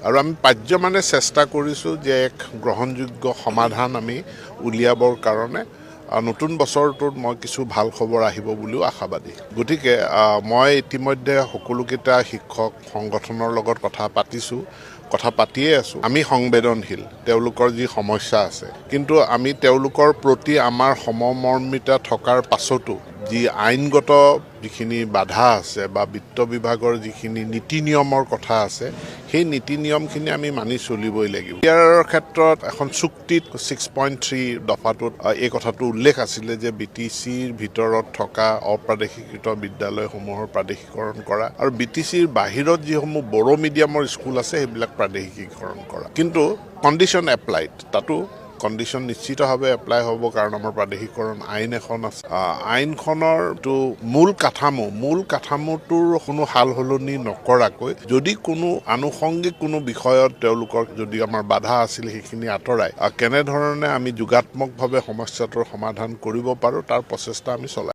আৰু আমি পাৰ্যমানে চেষ্টা কৰিছোঁ যে এক গ্ৰহণযোগ্য সমাধান আমি উলিয়াবৰ কাৰণে নতুন বছৰটোত মই কিছু ভাল খবৰ আহিব বুলিও আশাবাদী। গতিকে মই ইতিমধ্যে সকলোকেইটা শিক্ষক সংগঠনৰ লগত কথা পাতিয়ে আছোঁ। আমি সংবেদনশীল, তেওঁলোকৰ যি সমস্যা আছে, কিন্তু আমি তেওঁলোকৰ প্ৰতি আমাৰ সমমৰ্মিতা থকাৰ পাছতো যি আইনগত যিখিনি বাধা আছে বা বিত্ত বিভাগৰ যিখিনি নীতি নিয়মৰ কথা আছে, সেই নীতি নিয়মখিনি আমি মানি চলিবই লাগিব। ইয়াৰ ক্ষেত্ৰত এখন চুক্তিত 6.3 দফাটোত এই কথাটো উল্লেখ আছিলে যে BTCৰ ভিতৰত থকা অপ্ৰাদেশিকৃত বিদ্যালয়সমূহৰ প্ৰাদেশিকৰণ কৰা আৰু BTCৰ বাহিৰত যিসমূহ বড়ো মিডিয়ামৰ স্কুল আছে সেইবিলাক প্ৰাদেশিকীকৰণ কৰা। কিন্তু কণ্ডিশ্যন এপ্লাইড, তাতো কণ্ডিশ্যন নিশ্চিতভাৱে এপ্লাই হ'ব, কাৰণ আমাৰ প্ৰাদেশিকৰণ আইন এখন আছে। আইনখনৰ মূল কাঠামোটোৰ কোনো সাল সলনি নকৰাকৈ যদি কোনো আনুষংগিক কোনো বিষয়ত তেওঁলোকৰ যদি আমাৰ বাধা আছিল সেইখিনি আঁতৰাই কেনেধৰণে আমি যোগাত্মকভাৱে সমস্যাটোৰ সমাধান কৰিব পাৰোঁ তাৰ প্ৰচেষ্টা আমি চলাই